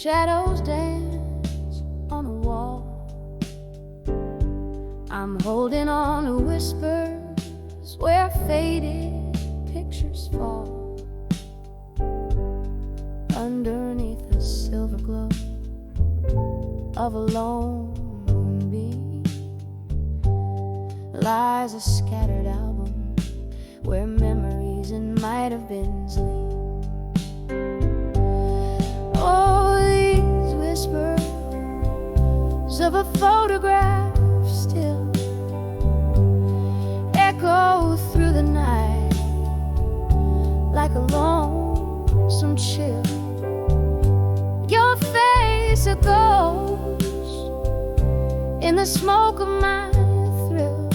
shadows dance on the wall. I'm holding on to whispers where faded pictures fall. Underneath the silver glow of a lone moonbeam lies a scattered album where memories and might have beens lean. Oh, these whispers of a photograph still echo through the night like a lonesome chill. Your face a ghost in the smoke of my thrill.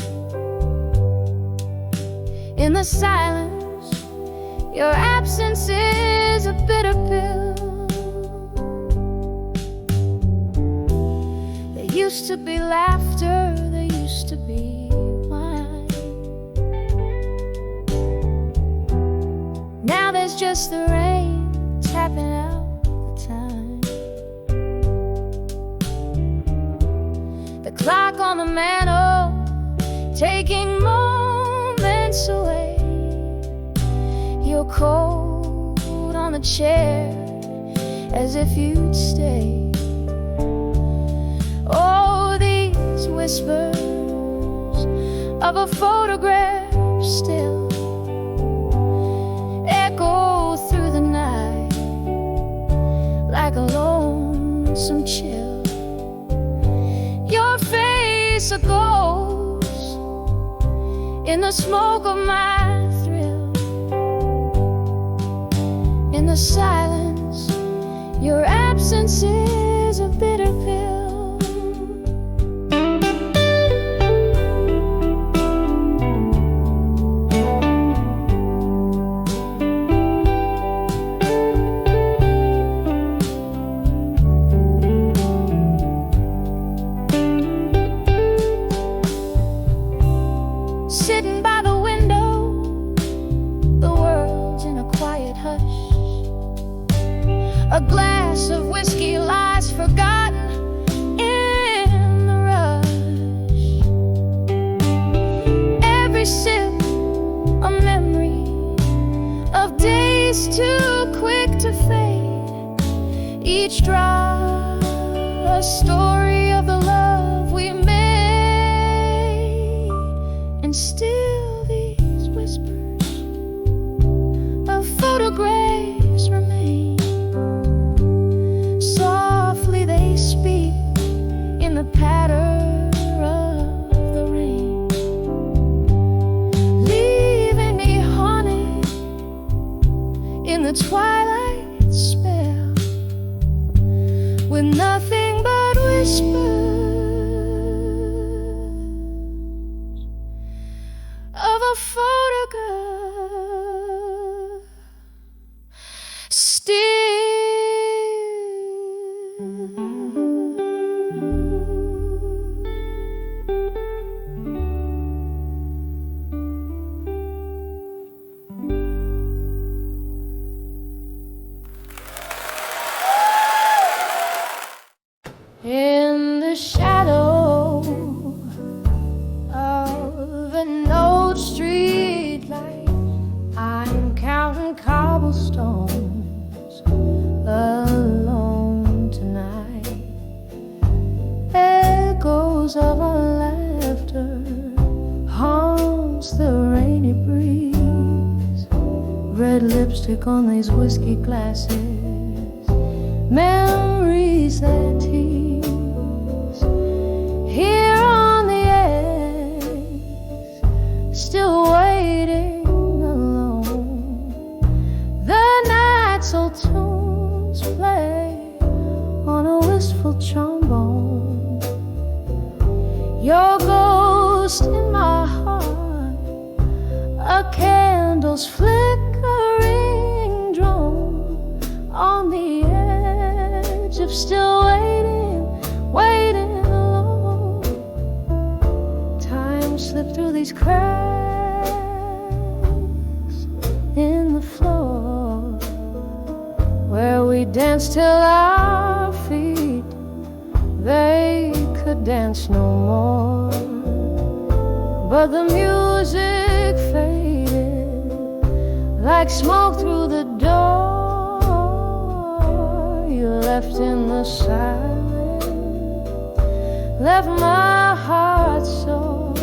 In the silence, your absence is a bitter pill. There used to be laughter, there used to be wine. Now there's just the rain tapping out the time. The clock on the mantle taking moments away. You're cold on the chair as if you'd stay. Oh, these whispers of a photograph still echo through the night like a lonesome chill. Your face a ghost in the smoke of my thrill. In the silence, your absence is a bitter pill. Sitting by the window, the world's in a quiet hush. A glass of whiskey lies forgotten in the rush. Every sip a memory of days too quick to fade. Each drop a story of the love we made. And still these whispers of photographs remain. Softly they speak in the patter of the rain, leaving me haunted in the twilight spell, with nothing but whispers of a photograph still. In the shadow of an old street light, I'm counting cobblestones alone tonight. Echoes of our laughter haunts the rainy breeze. Red lipstick on these whiskey glasses, memories that tease. Here on the edge, still waiting alone. The night's old tunes play on a wistful trombone. Your ghost in my heart, a candle's flickering drone on the edge of still waiting, waiting alone. Time slipped through these cracks in the floor where we danced till our dance no more, but the music faded like smoke through the door. You left in the silence, left my heart sore.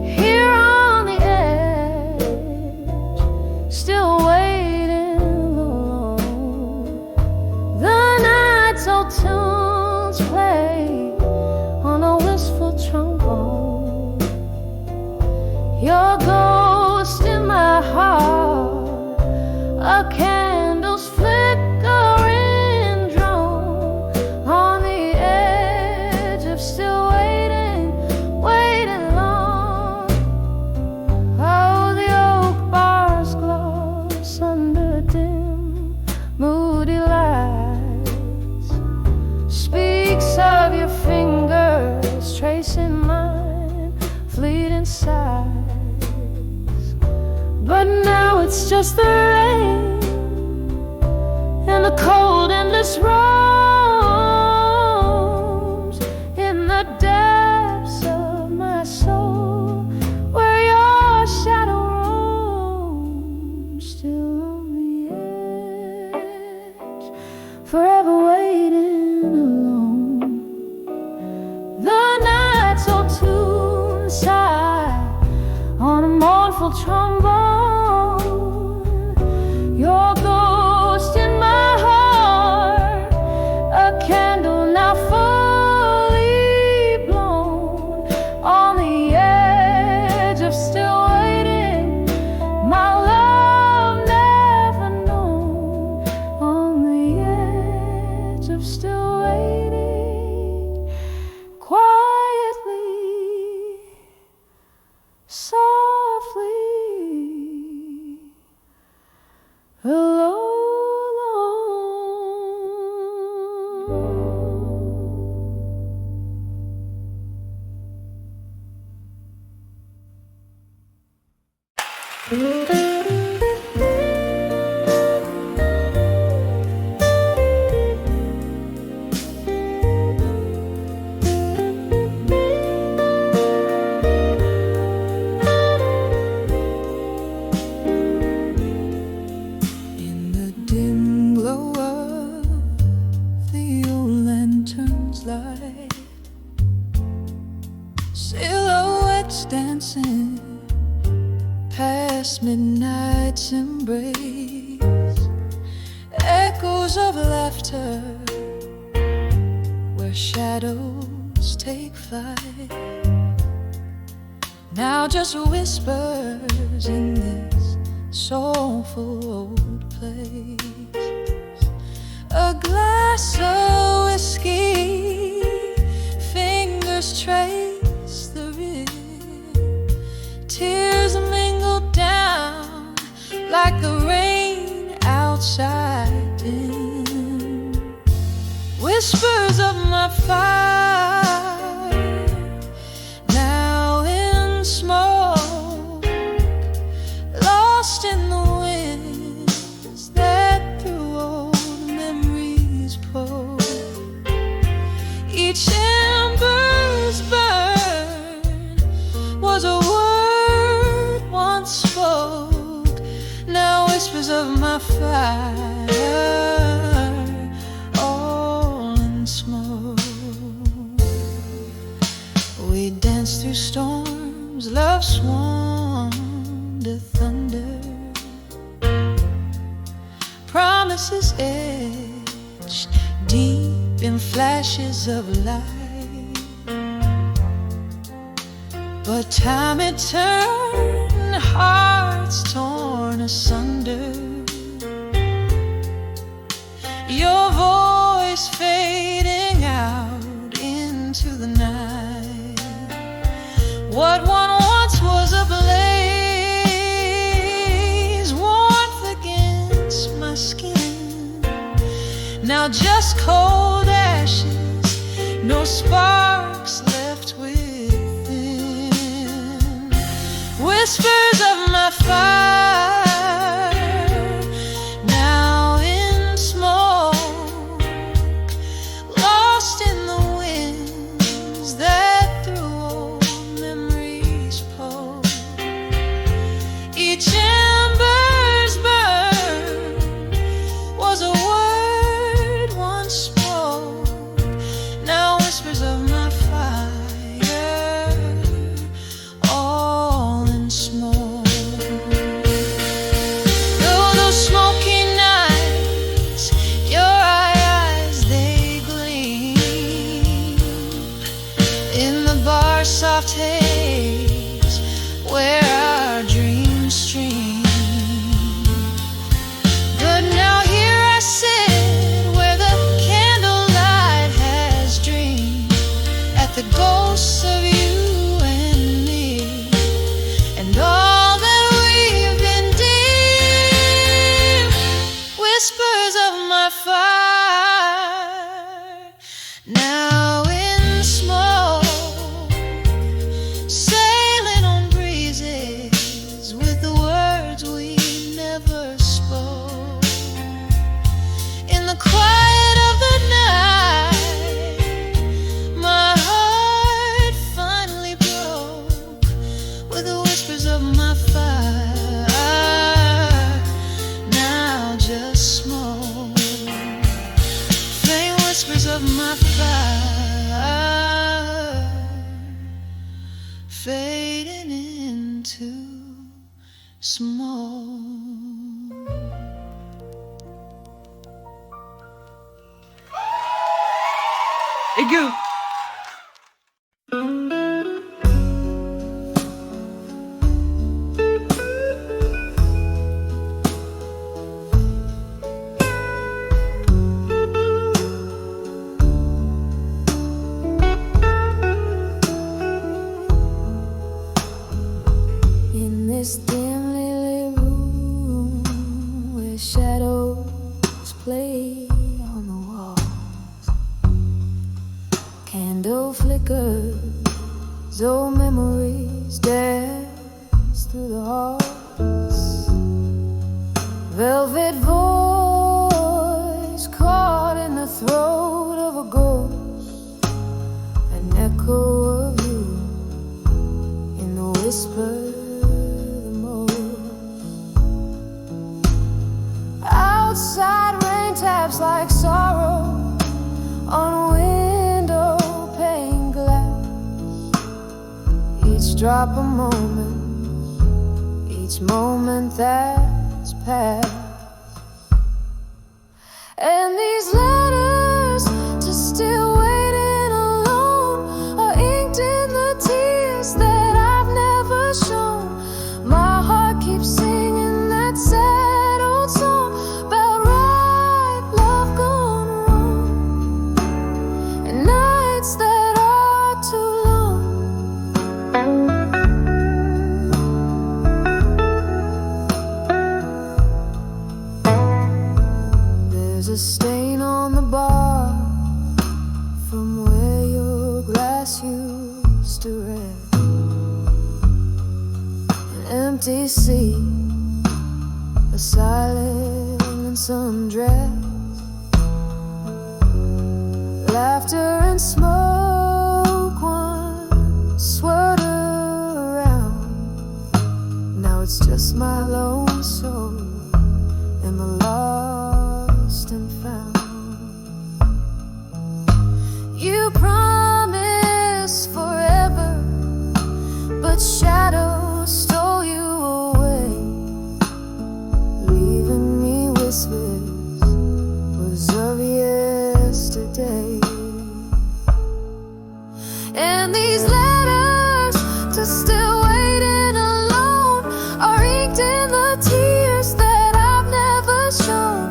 Here on the edge, still waiting alone. The night's old tunes play on a wistful trombone. Your ghost in my heart, a candle's flickering drone on the edge of still waiting, waiting long. Oh, the oak bars gloss under dim, moody lights, speaks of your fingers tracing mine, fleeting sighs. But now it's just the rain and the cold endless roams in the depths of my soul, where your shadow roams, still on the edge, forever waiting alone. The night's old tune sigh on a mournful trombone. Your ghost in my heart, a candle now fully blown on the edge of still waiting, my love never known. On the edge of still waiting, quietly, softly, alone. In the dim glow of the old lantern's light, silhouettes dancing past midnight's embrace, echoes of laughter where shadows take flight. Now just whispers in this soulful old place. A glass of whiskey, fingers trace the rim, tears mingle down like the rain outside dim. Whispers of my fire, now in smoke, lost in the winds that through old memories poke. Each ember's burn was a word once spoke, now whispers of my fire, all in smoke. We danced through storms, love sworn to thunder, promises etched deep in flashes of light. But time it turned hearts torn asunder. Your voice fading out into the night. What one once was a blaze, warmth against my skin, now just cold ashes, no sparks left within. Whispers of my fire, now in smoke, lost in the wind. aigu. In this dimly lit room where shadows play on the walls, candle flickers, old memories dance through the halls. Velvet voice caught in the throat of a ghost, an echo of you in the whisper. Outside rain taps like sorrow on window pane glass. Each drop a moment, each moment that's passed. And these letters to still waiting alone are inked in the tears that I've never shown. My heart keeps singing that sad old song about right love gone wrong, and nights that are too long. There's a stain on the bar from where your glass used to rest, an empty seat, a silence undressed, laughter and smoke once swirled around. Now it's just my lone soul and the lost and found. You promised forever, but shadows stole you away, leaving me whispers of yesterday. And these letters to still waiting alone are inked in the tears that I've never shown.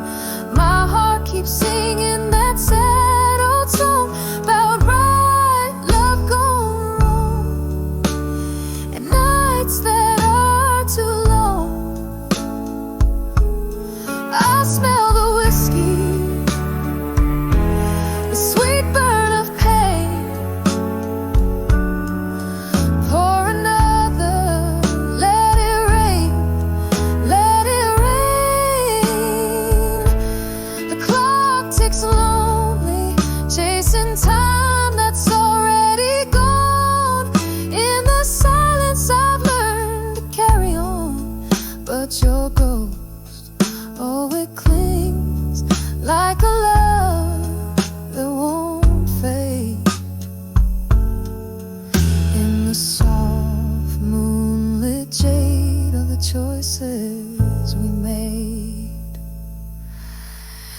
My heart keeps singing that sad old song about right love gone wrong, and nights that are too long. I smell the whiskey, the sweet burn of pain. Pour another, let it rain, let it rain. The clock ticks lonely, chasing time that's already gone. In the silence I've learned to carry on, but your ghost, oh, it clings like a love that won't fade. In the soft moonlit shade of the choices we made,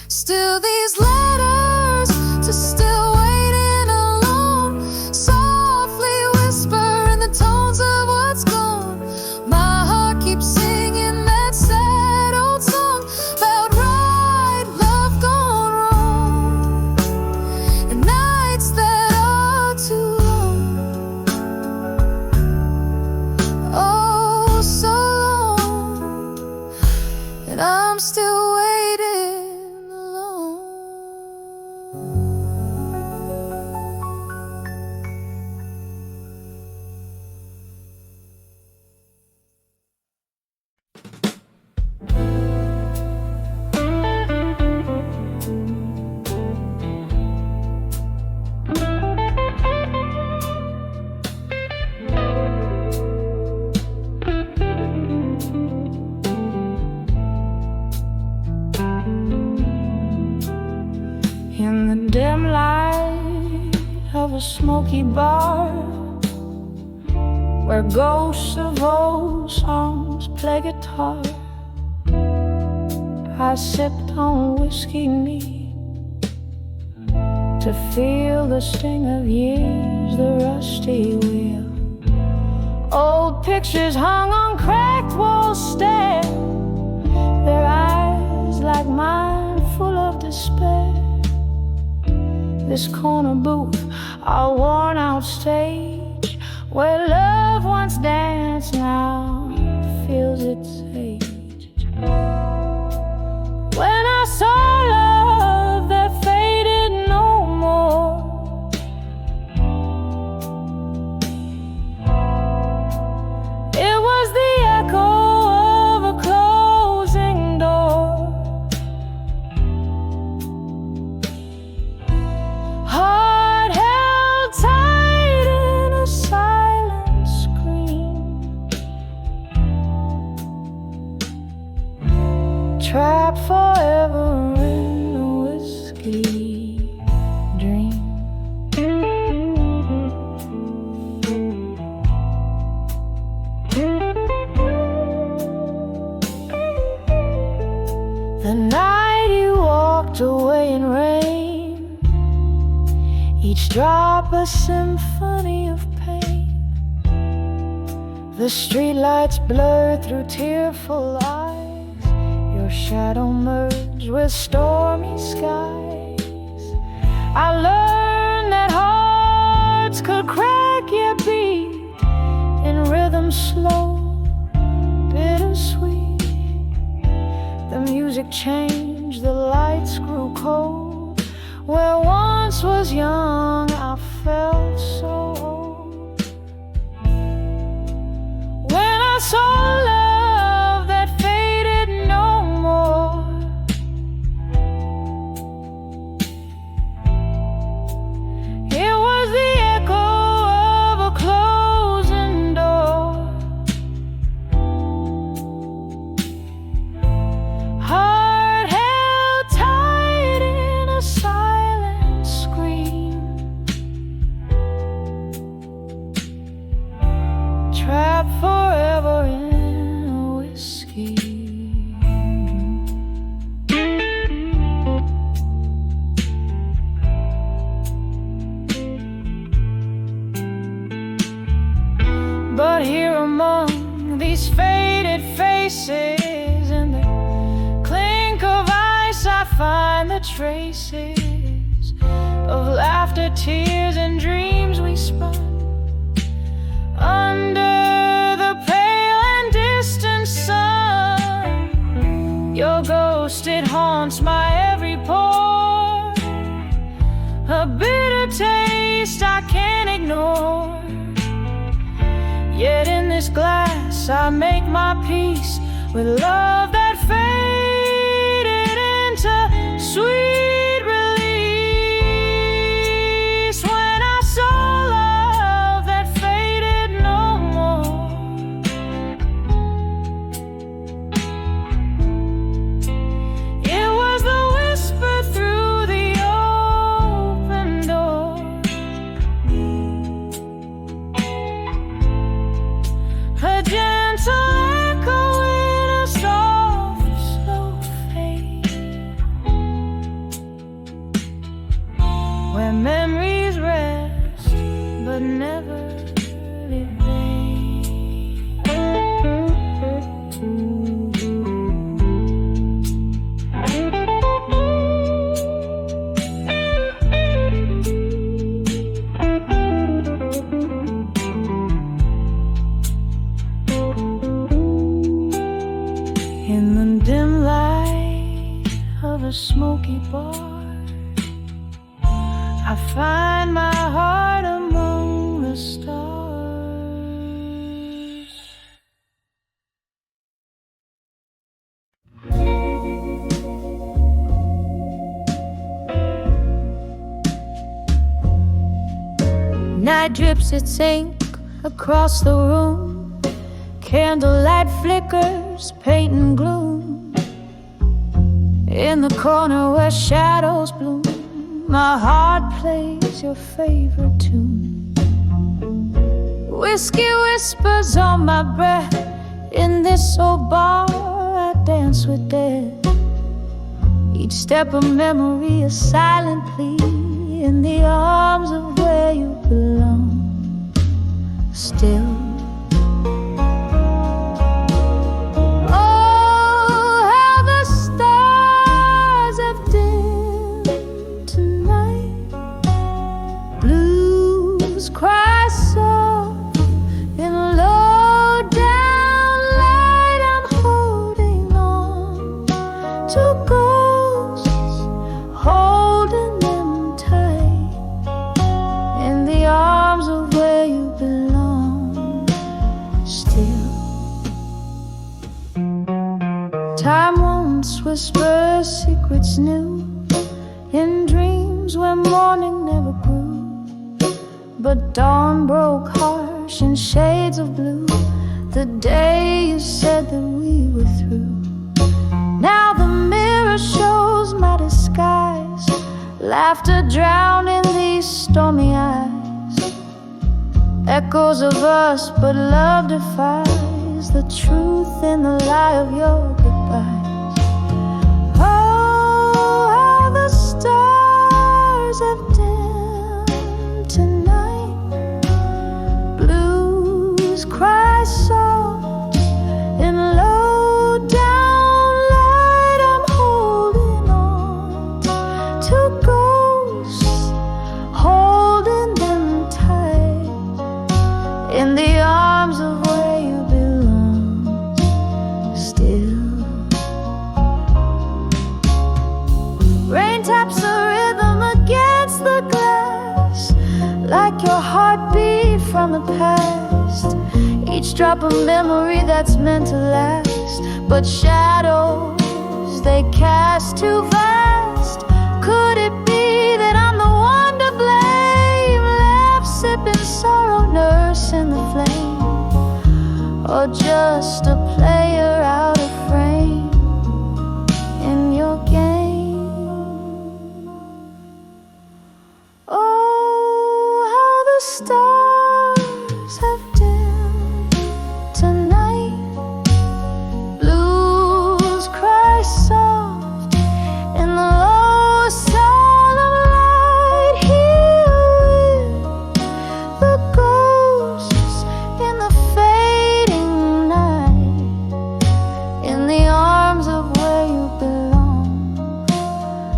still these letters to still waiting alone softly whisper in the tones of what's gone. My heart keeps singing that sad old song about right love gone wrong, and nights that are too long. Oh, so long, and I'm still waiting alone. In the dim light of a smoky bar, where ghosts of old songs play guitar, I sipped on whiskey neat to feel the sting of years, the rusty wheel. Old pictures hung on cracked walls stare, their eyes like mine full of despair. This corner booth, our worn out stage, where love once danced now feels its age. When I saw love that faded no more, it was the echo of a closing door. Heart held tight in a silent scream, trapped forever in a whiskey dream. The night you walked away in rain, each drop a symphony of pain. The streetlights blur through tearful eyes, your shadow merged with stormy skies. I learned that hearts could crack yet beat in rhythm slow, bittersweet. The music changed, the lights grew cold. Where once was young, I felt so old. When I saw love that faded no more, it was the echo of a closing door. Heart held tight in a silent scream, trapped forever in a whiskey dream. But here among these faded faces, in the clink of ice, I find the traces of laughter, tears, and dreams we spun under the pale and distant sun. Your ghost, it haunts my every pore, a bitter taste I can't ignore. Yet in this glass I make my peace with love that faded into sweet release. When I saw love that faded no more, it was the whisper through the open door, a gentle echo in a soft, slow fade, where memories rest but never evade. In the dim light of a smoky bar, I find my heart among the stars. Night drips its ink across the room, candlelight flickers, paint and gloom. In the corner where shadows bloom, my heart plays your favorite tune. Whiskey whispers on my breath. In this old bar I dance with death. Each step of memory a silent plea, in the arms of where you belong. Still, oh, how the stars have dimmed tonight. Blues cry soft in low down light. I'm holding on to ghosts, holding them tight in the arms of where you belong. Still, time won't whisper secrets new in dreams where morning never grew, but dawn broke harsh in shades of blue the day you said that we were through. Now the mirror shows my disguise, laughter drowned in these stormy eyes. Echoes of us, but love defies the truth in the lie of your goodbyes. Oh, how the stars have dimmed tonight. Blues cry soft in low down light. I'm holding on to ghosts, holding them tight in the arms of where you belong. Still, rain taps a rhythm against the glass, like your heartbeat from the past. Each drop a memory that's meant to last, but shadows they cast too vast. Could it be that I'm the one to blame, left sipping sorrow, nursing the flame, or just a player out of frame in your game? Oh, how the stars have dimmed tonight. Blues cry soft in the low solemn light. Here with the ghosts in the fading night, in the arms of where you belong.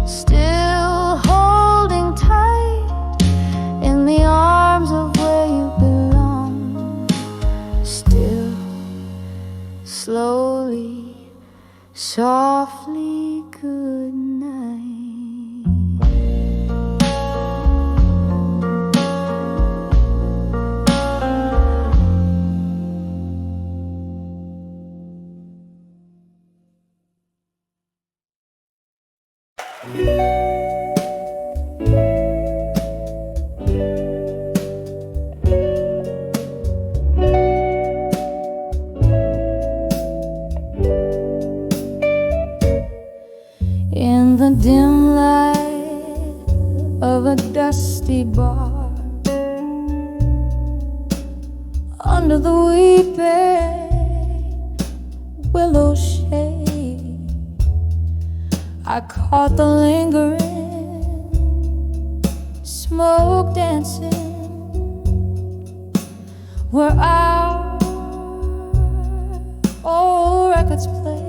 Still holding tight in the arms of where you belong. Still, slowly, softly, good night. In the dim light of a dusty bar, under the weeping willow shade, I caught the lingering smoke dancing where our old records play.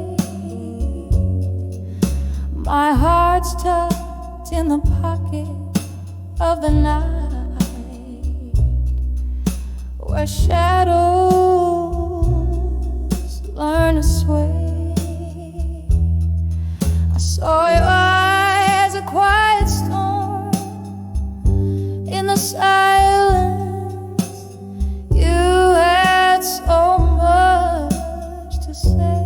My heart's tucked in the pocket of the night, where shadows learn to sway. I saw your eyes, a quiet storm in the silence. You had so much to say.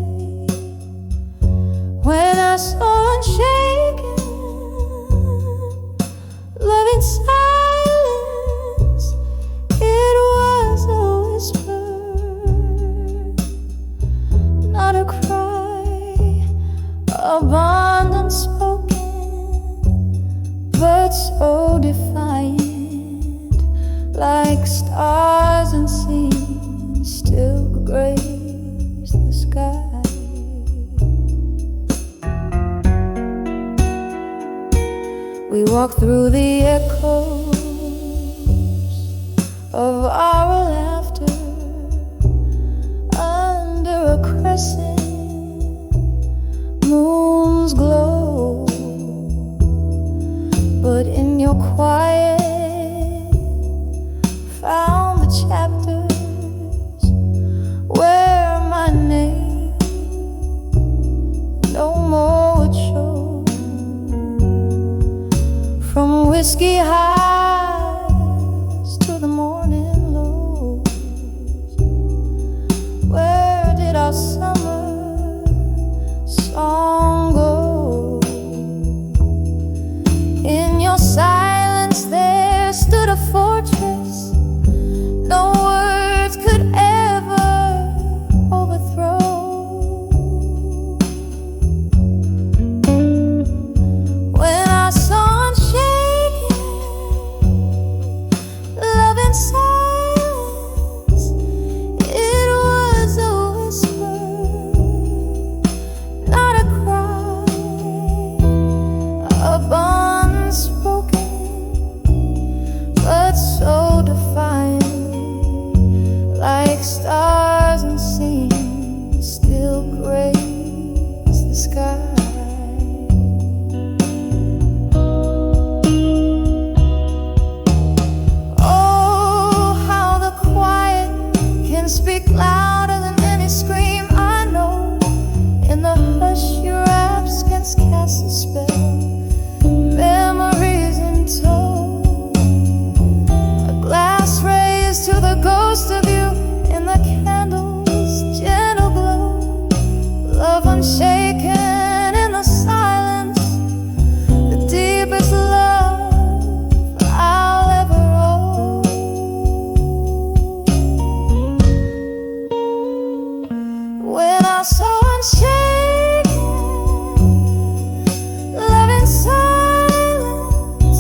When I saw unshaken, loving silence, it was a whisper, not a cry, abundant spoken, but so defiant, like stars and scenes still grace the sky. We walk through the echoes of our laughter under a crescent moon's glow. But in your quiet found the chapters where my name no more would show. From whiskey highs to the morning lows, where did our summer song go? In your silence there stood a fortress no words could ever overthrow. When our sun shaking, love in silence, it was a whisper, not a cry, unspoken, but so defiant. Like stars unseen, still grace the sky. Oh, how the quiet can speak louder than any scream. I know in the hush your absence casts a spell. Memories in tow, a glass raised to the ghost of you. The candle's gentle glow, love unshaken in the silence, the deepest love I'll ever owe. When our sun shaking, love in silence,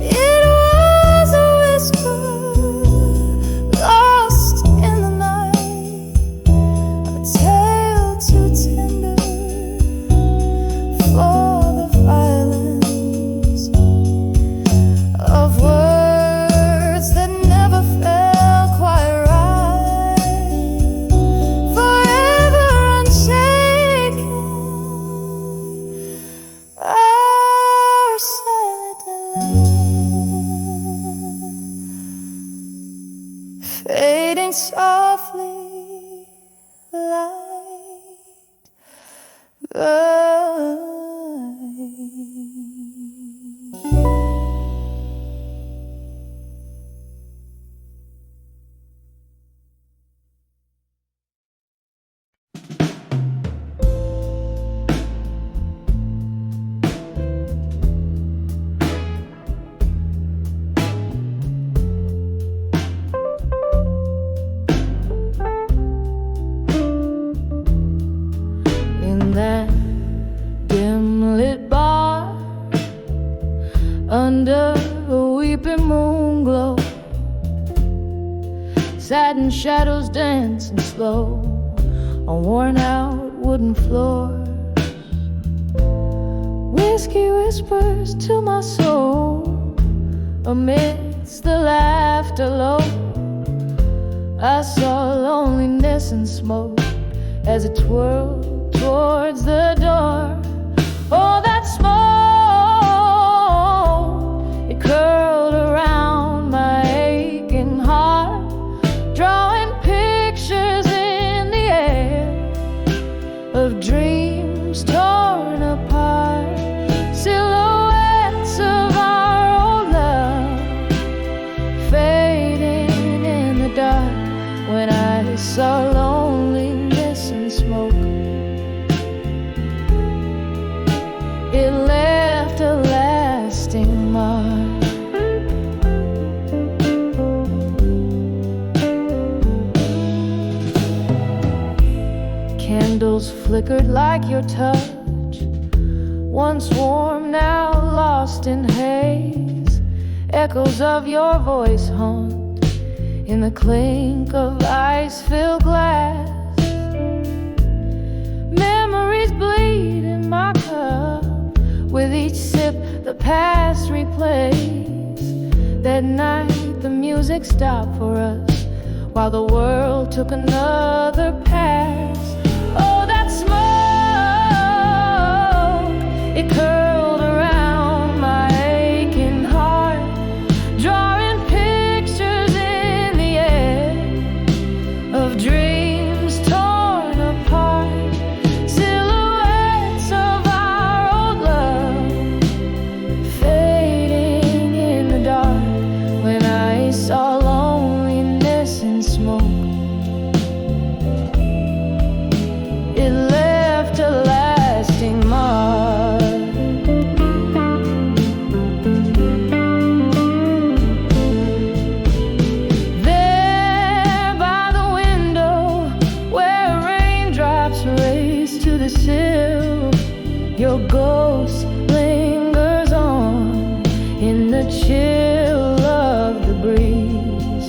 it was a whisper lost in the night, a tale too tender for the violence of words that never felt quite right. Forever unshaken, our silent land, fading softly like the in that dim-lit bar under a weeping moon glow, satin shadows dancing slow on worn-out wooden floors. Whiskey whispers to my soul amidst the laughter low. I saw loneliness and smoke as it twirled towards the door. Oh, that smoke, it curled around my aching heart, drawing pictures in the air of dreams torn apart, silhouettes of our old love fading in the dark. When I saw loneliness and smoke, it left a lasting mark. Candles flickered like your touch, once warm, now lost in haze. Echoes of your voice haunt in the clink of ice-filled glass. Memories bleed in my cup, with each sip the the past replays. That night the music stopped for us, while the world took another pass. Oh, that smoke, it curled around my aching heart, drawing pictures in the air of dreams torn apart, silhouettes of our old love fading in the dark. When I saw loneliness and smoke, it left a lasting mark. There by the window, where raindrops race to the sill, your ghost lingers on in the chill of the breeze.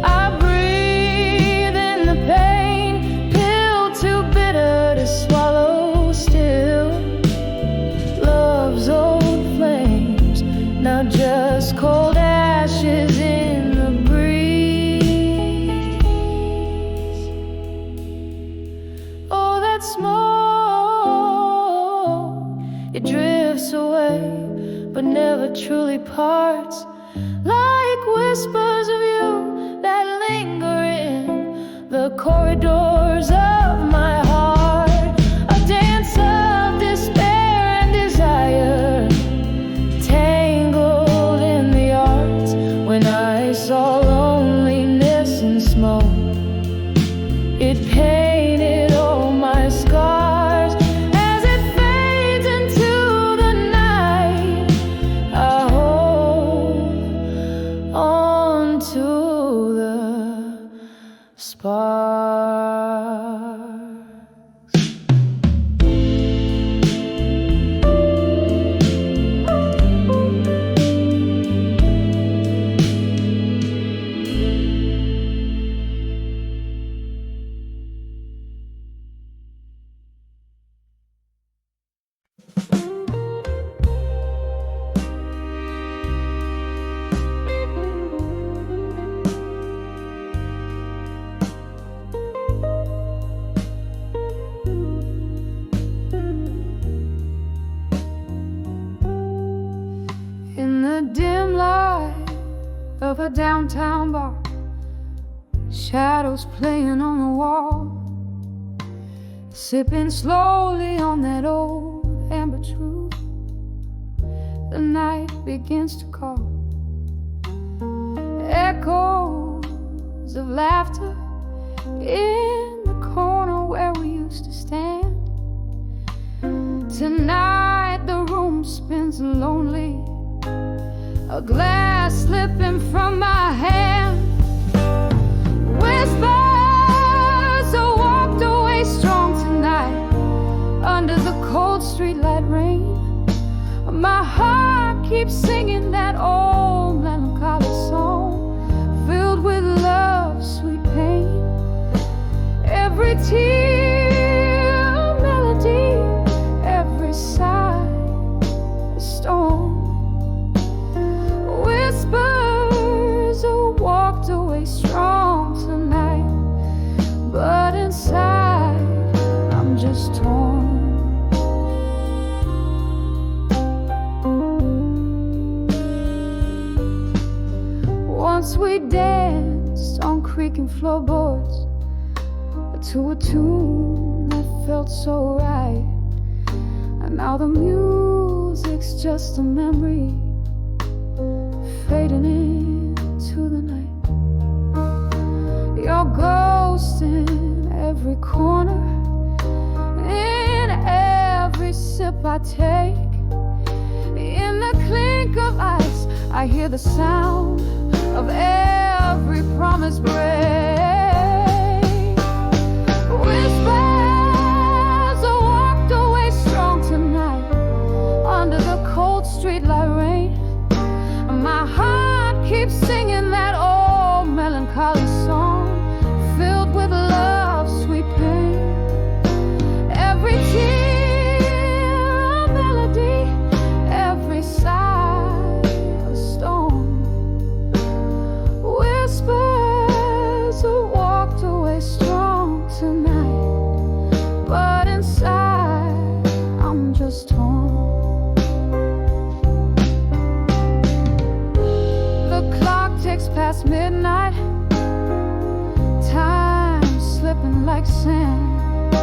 I breathe in the pain, pill too bitter to swallow still. Love's old flames, now just cold ashes in the breeze. Oh, that smoke, it drifts away, but never truly parts, like whispers of you that linger in the corridors of my heart. A dance of despair and desire, tangled in the arts. When I saw loneliness and smoke, it painted all my scars. As it fades into the night, I hold on to the sparks. In the dim light of a downtown bar, shadows playing on the wall, sipping slowly on that old amber truth, the night begins to call. Echoes of laughter in the corner where we used to stand. Tonight the room spins lonely, a glass slipping from my hand. Whispers are walked away strong tonight under the cold streetlight rain. My heart keeps singing that old melancholy song, filled with love's sweet pain. Every tear a melody, every sigh a storm. Whispers are walked away strong tonight, but inside I'm just torn. Once we danced on creaking floorboards to a tune that felt so right, and now the music's just a memory fading into the night. Your ghost in every corner, in every sip I take. In the clink of ice, I hear the sound of every promise break. Whispers are walked away strong tonight under the cold streetlight rain. My heart keeps singing that old melancholy song, filled with love's sweet pain. Every tear a melody, every sigh just torn. The clock ticks past midnight, time slipping like sand.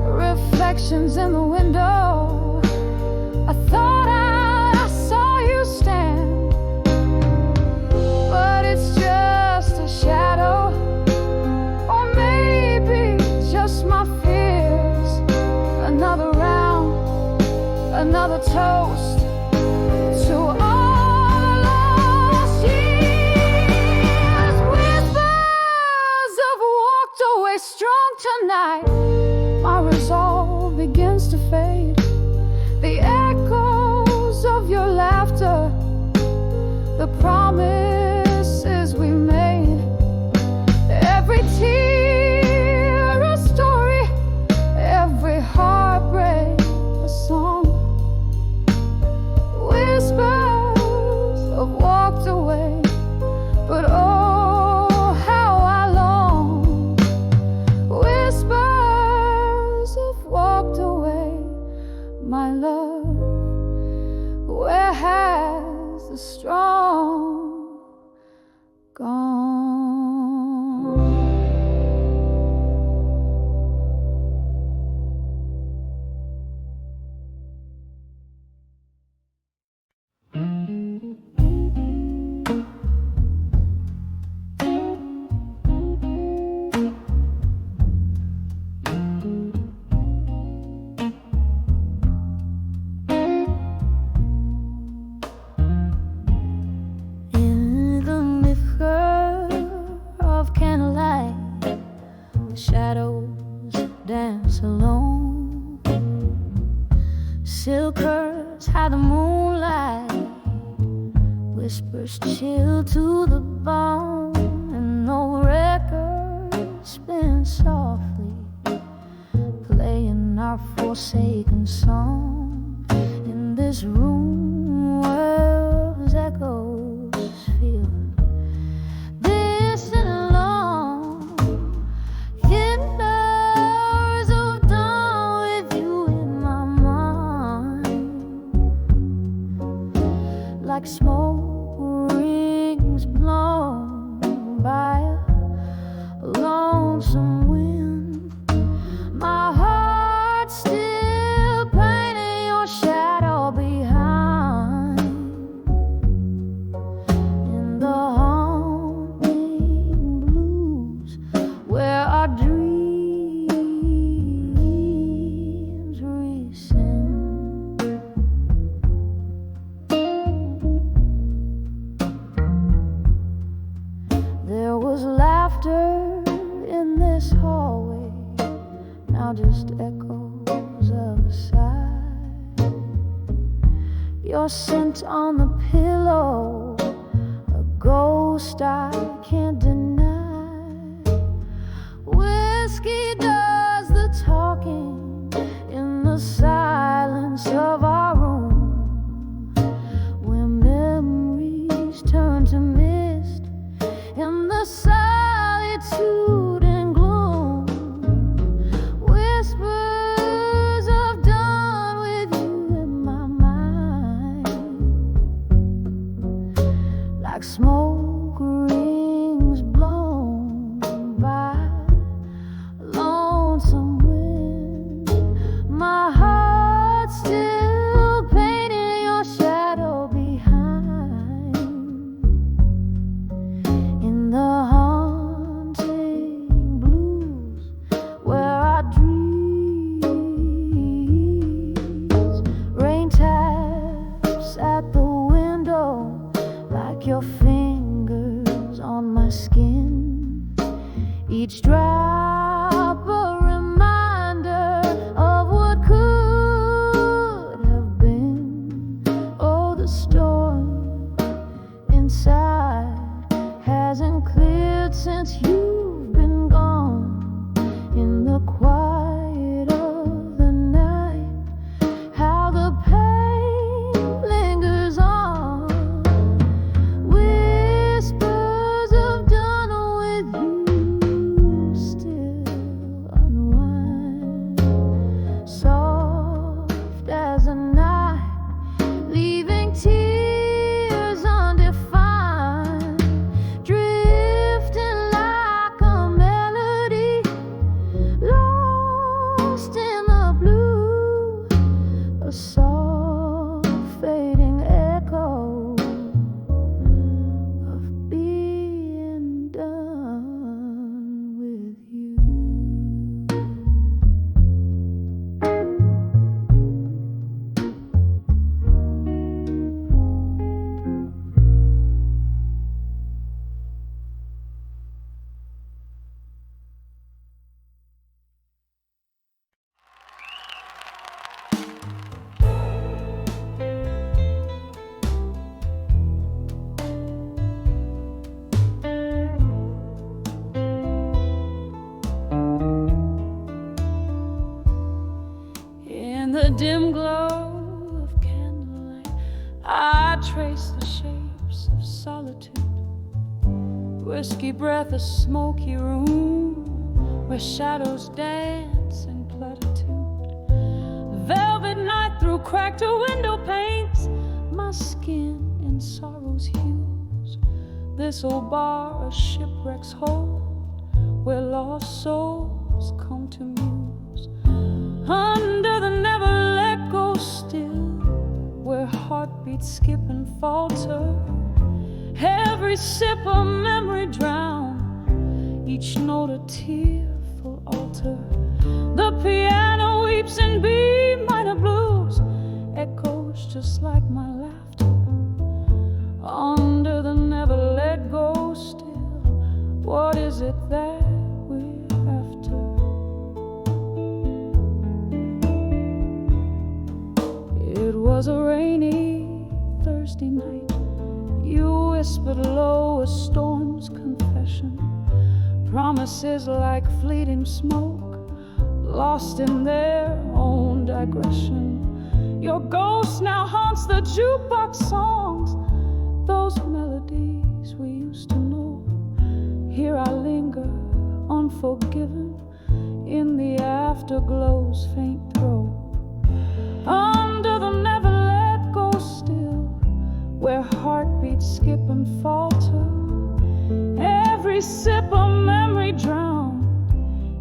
Reflections in the window, I thought I saw you stand, but it's just a shadow, or maybe just my fears. Another round, another toast to all the lost years. Whispers have walked away strong tonight. My resolve begins to fade. The echoes of your laughter, the promises we made. Every tear a story, every heartbreak a song. Whispers have walked away, but oh, how I long. Whispers have walked away, my love. Where has the strong gone? In the flicker of candlelight, the shadows dance alone. Silk curves hide the moonlight, whispers chill to the bone, and no record spins softly, playing our forsaken song. In this room where echoes feel distant and long, hinders of dawn with you in my mind, like smoke rings blown by a lonesome wind. My heart still painting your shadow behind, in the haunting blues where our dreams rescind. There was laughter in this hallway, now just echoes of a sigh. Your scent on the pillow, a ghost I can't deny. Whiskey does the talking in the silence of our room, where memories turn to mist in the solitude and gloom. Whispers of dawn with you in my mind, like smoke rings blown by a lonesome wind. My heart still painting your shadow behind, in the haunting blues where our dreams. Rain taps at the window like your fingers on my skin, each drop a reminder of what could dim glow of candlelight, I trace the shapes of solitude. Whiskey breath, a smoky room where shadows dance in platitude. Velvet night through cracked window panes, my skin in sorrow's hues. This old bar, a shipwreck's hold, where lost souls come to muse. Under the never let go still, where heartbeats skip and falter. Every sip a memory drown, each note a tearful altar. The piano weeps in B minor blues, echoes just like my laughter. Under the never let go still, what is it that we're after? It was a rainy Thursday night. You whispered low a storm's confession, promises like fleeting smoke, lost in their own digression. Your ghost now haunts the jukebox songs, those melodies we used to know. Here I linger, unforgiven, in the afterglow's faint throe. Under the never let go still, where heartbeats skip and falter. Every sip a memory drown,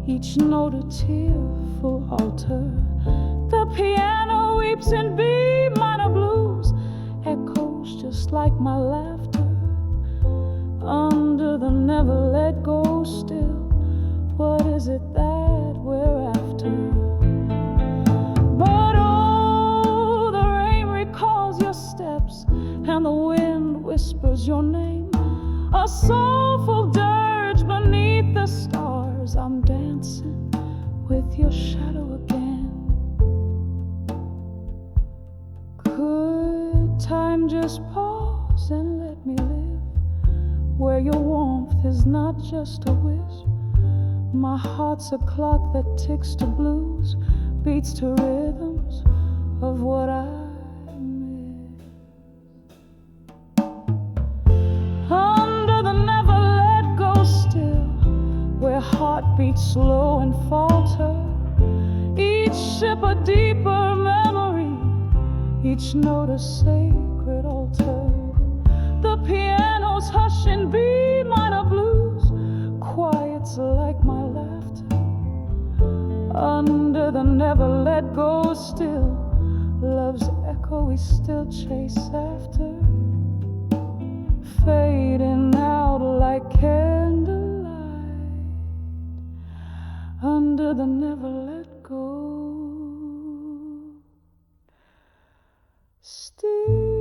each note a tearful altar. The piano weeps in B minor blues, echoes just like my laughter. Under the never let go still, what is it that we're after? But oh, the rain recalls your steps, and the wind whispers your name. A soulful dirge beneath the stars, I'm dancing with your shadow again. Could time just pause and let me live where your warmth is not just a wisp? My heart's a clock that ticks to blues, beats to rhythms of what I miss. Under the never let go still, where heartbeats slow and falter. Each sip a deeper memory, each note a sacred altar. The piano's hush in B minor blues, quiets like my laughter. Under the never let go still, love's echo we still chase after. Fading out like candlelight, under the never let go still.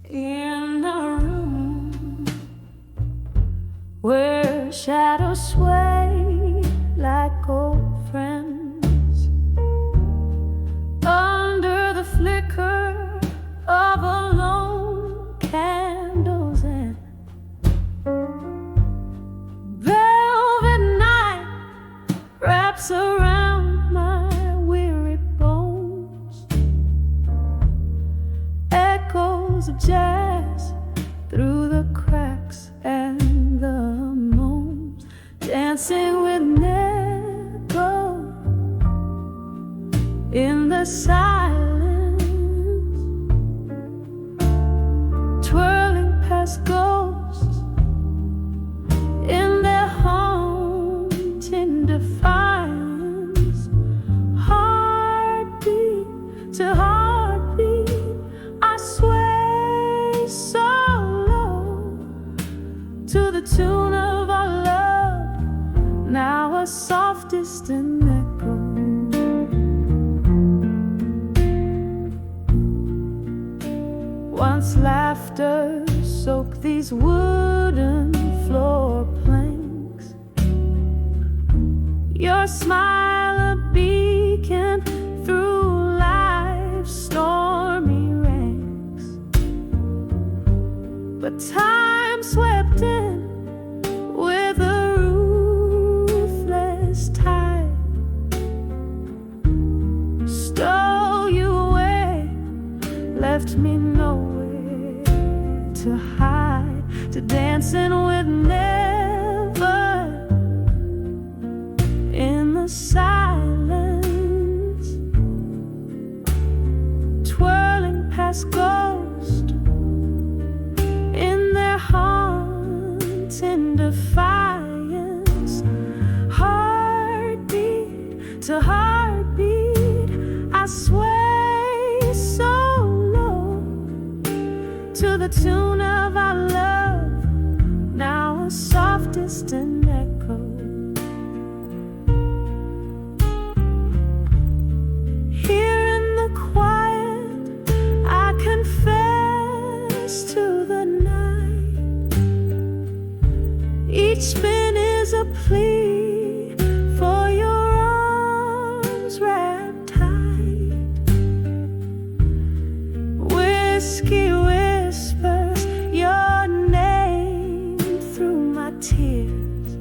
In a room where shadows sway like old friends, under the flicker of a lone candle's end, velvet night wraps around my weary bones. Echoes of jazz through the cracks and the moans, dancing with an echo in the silence, twirling past ghosts in their haunting defiance. Heartbeat to heartbeat, I sway so low to the tune of our love, now a soft distant echo. Once laughter soak these wooden floor planks. Your smile a beacon through life's stormy ranks. But time swept in with a ruthless tide, stole you away, left me nowhere to hide, to dancing with never in the silence, twirling past ghosts in their haunting defiance. Heartbeat to heartbeat, I sway so low to the tune of our love, now a soft distant echo. Here in the quiet, I confess to the night. Each spin is a plea for your arms wrapped tight. Whiskey whispers your name through my tears.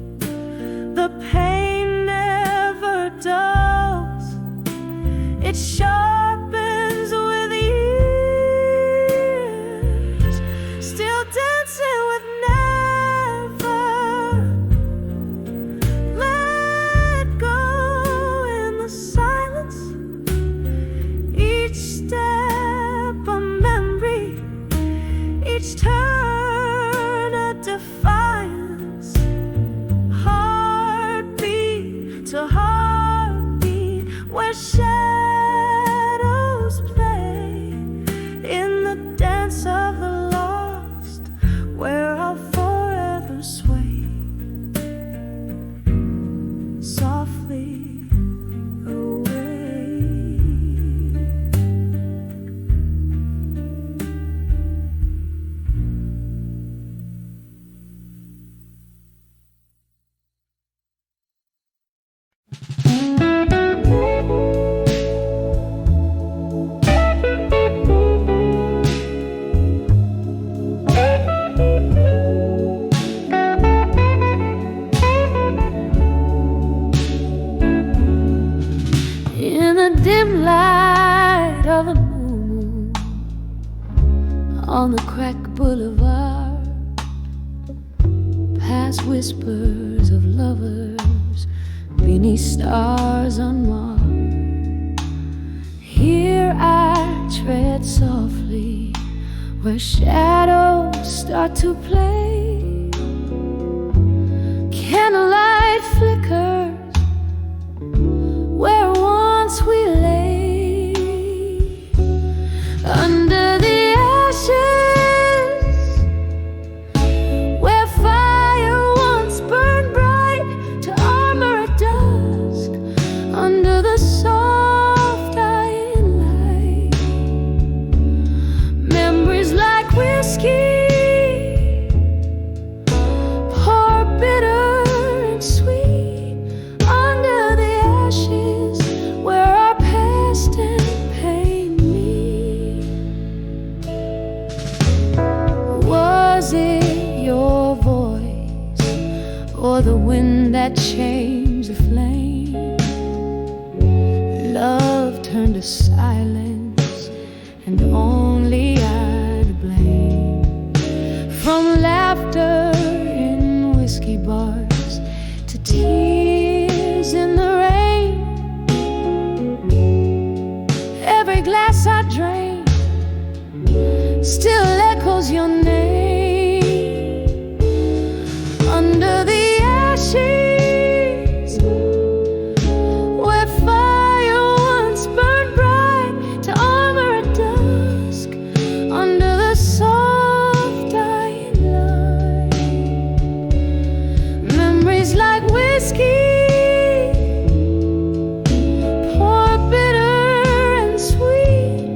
The pain never dulls, it sharpens with years. Still dancing with never let go in the silence. Each step a memory, each turn a defiance. Heartbeat to heartbeat, where shadows play in the dance of the lost, where I'll forever sway softly away. In the dim light of the moon, on the cracked boulevard, past whispers of lovers beneath stars unmarked. Here I tread softly where shadows start to play. Candlelight flickers where once we lay, under the ashes, where fire once burned bright to armor at dusk, under the soft dying light. Memories like whiskey pour bitter and sweet under the ashes, where our past and pain meet. Was it your voice or the wind that changed the flame? Love turned to silence and only I to blame. From laughter in whiskey bars to tears in the rain, every glass I drain still echoes your name. Under the ashes, where fire once burned bright to armor at dusk, under the soft dying light. Memories like whiskey pour bitter and sweet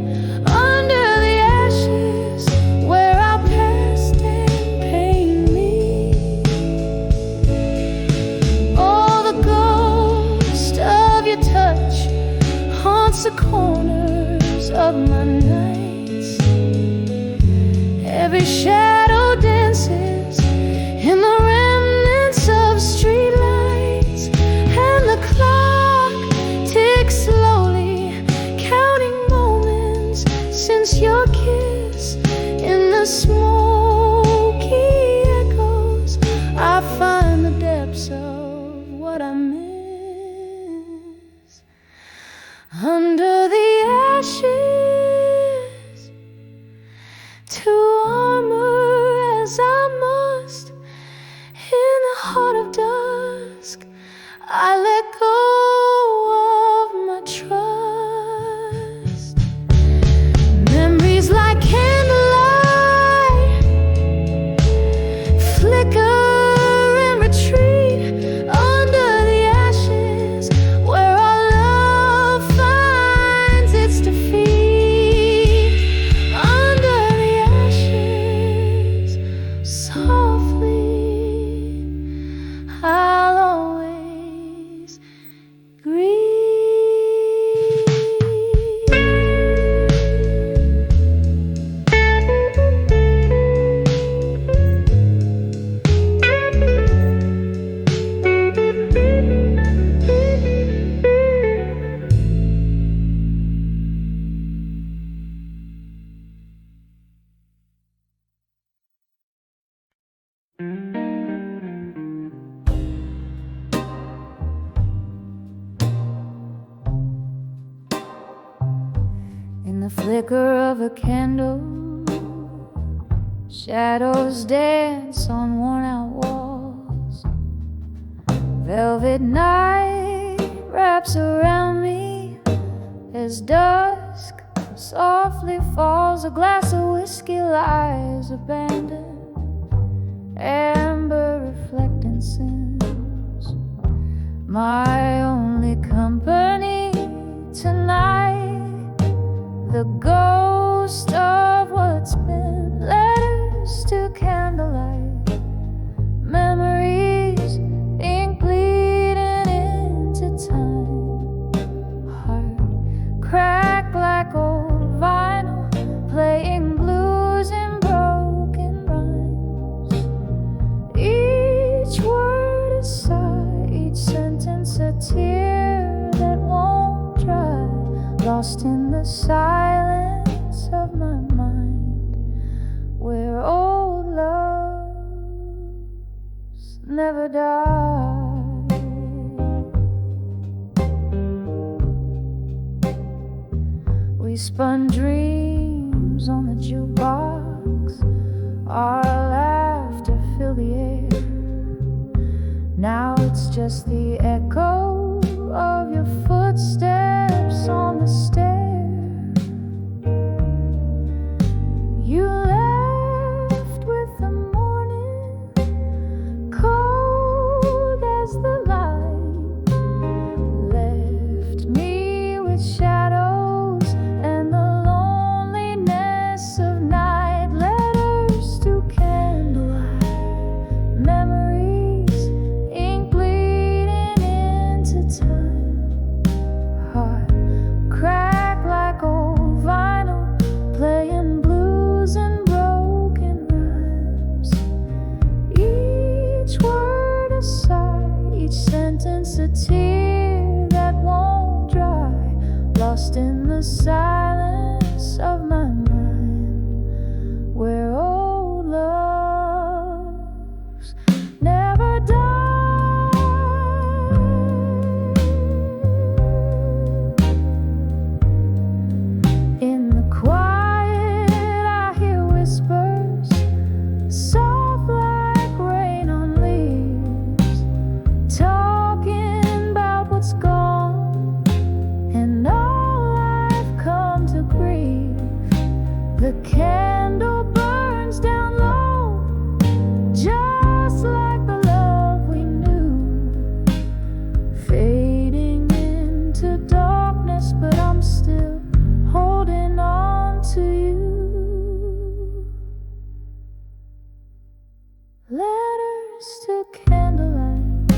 under the ashes, where our past corners of my nights. Every shadow dances in the remnants of streetlights, and the clock ticks slowly, counting moments since your kiss. In the smoky echoes, I find the depths of what I miss. Under the ashes, to armor as I must, in the heart of dusk, I let go of my trust. Memories like candlelight flicker and retreat under the ashes, where our love finds its defeat. Under the ashes, softly, I'll always grieve. In the flicker of a candle, shadows dance on worn-out walls. Velvet night wraps around me as dusk softly falls. A glass of whiskey lies abandoned, amber reflecting sins. My only company tonight, the ghost of what's been. Letters to candlelight, memories, ink bleeding into time. Heart cracked like old vinyl, playing blues in broken rhymes. Each word a sigh, each sentence a tear that won't dry, lost in the silence of my mind, where old loves never die. We spun dreams on the jukebox, our laughter filled the air. Now it's just the echo of your footsteps on the stair. You left with the morning, cold as the light, left me with shadows and the loneliness of night. Letters to candlelight, memories, ink bleeding into time. Heart cracked like old vinyl, playing blues and broken rhymes. Each word a sigh, each sentence a tear that won't dry, lost in the silence of my mind, where old loves never die. In the quiet I hear whispers, soft like rain on leaves, talking about what's gone and all I've come to grieve. The candle burns down low, just like the love we knew, fading into darkness, but I'm still holding on to you. Letters to candlelight,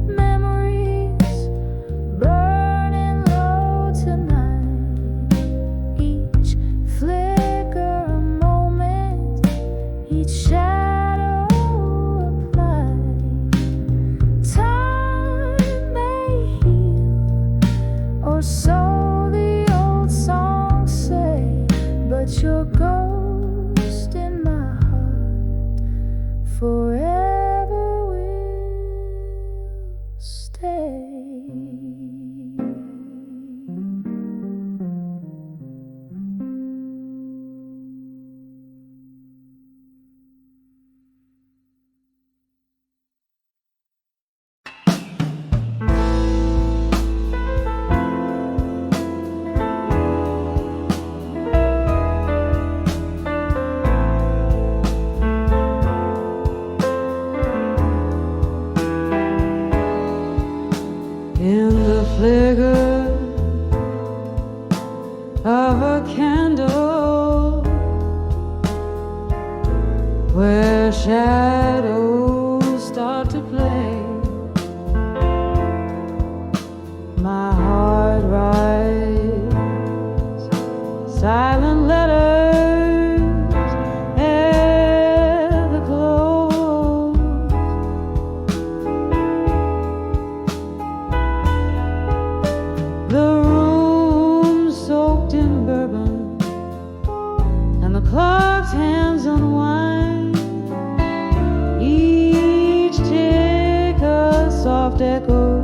memories burning low tonight. soft echo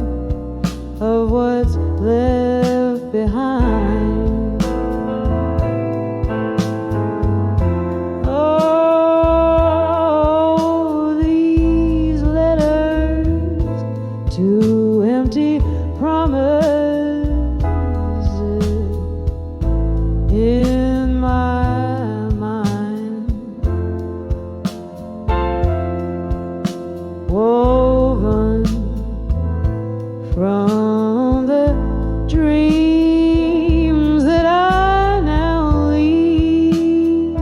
of what's left behind. Oh, these letters to empty promises in my mind, woven from the dreams that I now leave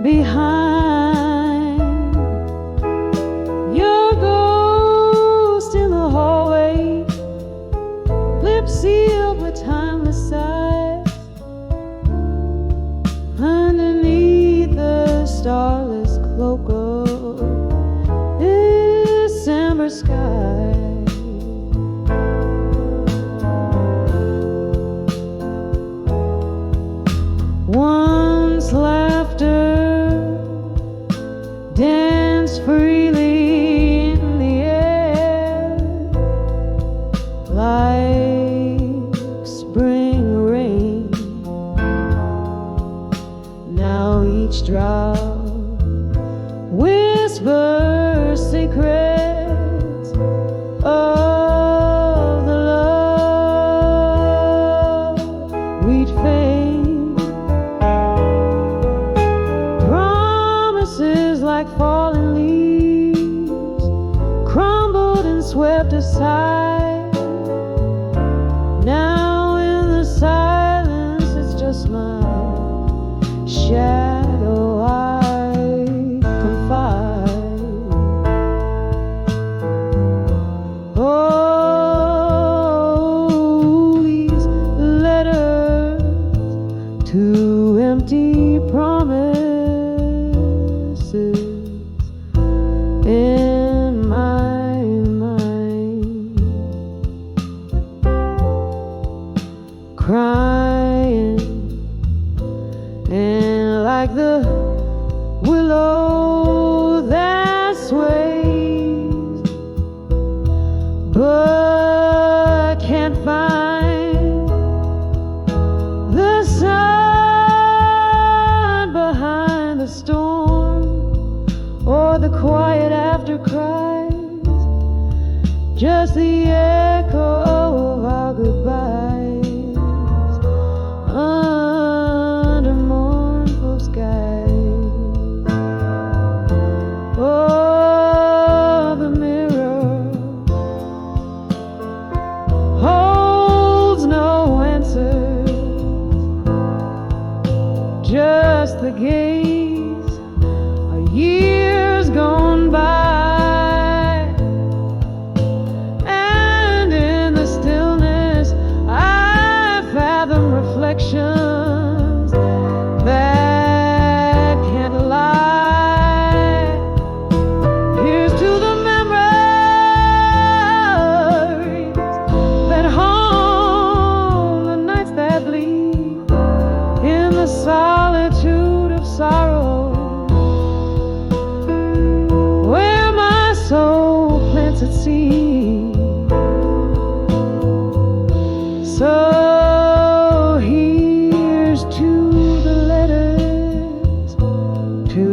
behind. Your ghost in the hallway, lips sealed with timeless sighs, underneath the starless cloak of December sky. Once laughter danced freely in the air, like spring rain. Now each drop whispers secrets of the love we'd feign. Promises like fallen leaves, crumbled and swept aside. Now in the silence, it's just my shadow I confide. Oh, these letters to empty promises in my mind, crying and like the willow that sways, but can't find the sun behind the storm, or the quiet after cries, just the echo of our goodbyes under mournful skies. Oh, the mirror holds no answers, just the gaze of years gone by. And in the stillness I fathom reflections that can't lie. Here's to the memories that haunt the nights that bleed in the solitude of sorrow, where my soul plants its seed. So here's to the letters to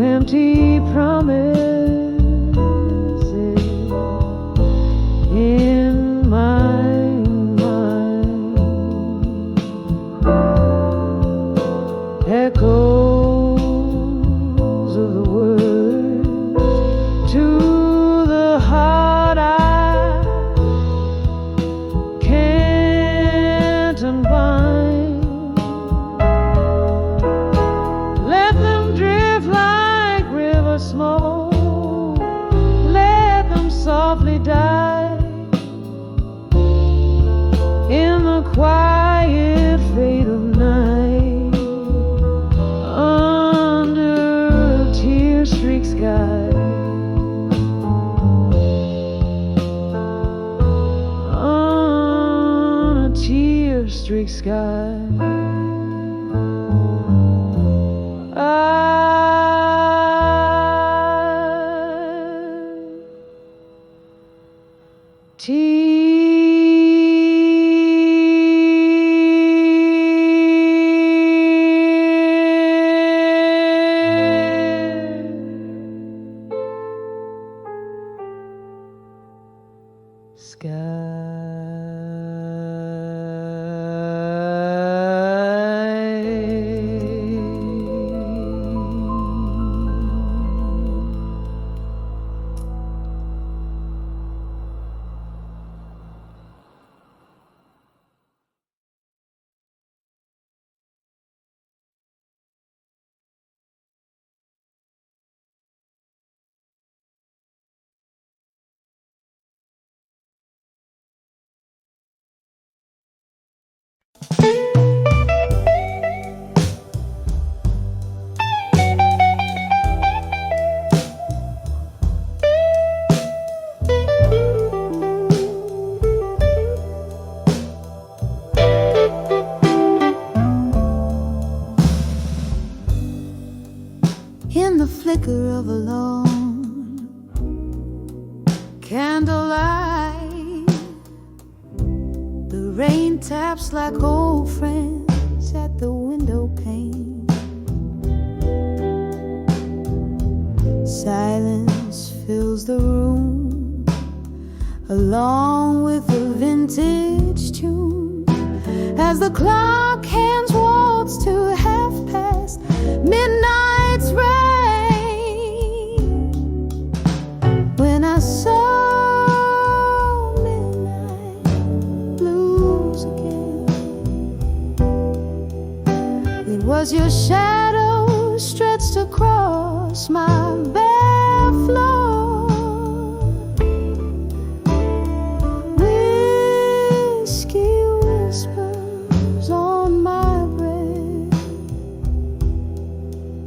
empty promises in my mind, echoes of the words to the heart I can't unbind. Let them drift like river smoke, let them softly die in the quiet fade of night, under a tear-streaked sky, on a tear-streaked sky. In the flicker of a lone candlelight, the rain taps like old friends at the window pane. Silence fills the room along with a vintage tune as the clock hands waltz to half past midnight's rain. When I saw midnight blues again, it was your shadow stretched across my bare floor. Whiskey whispers on my breath,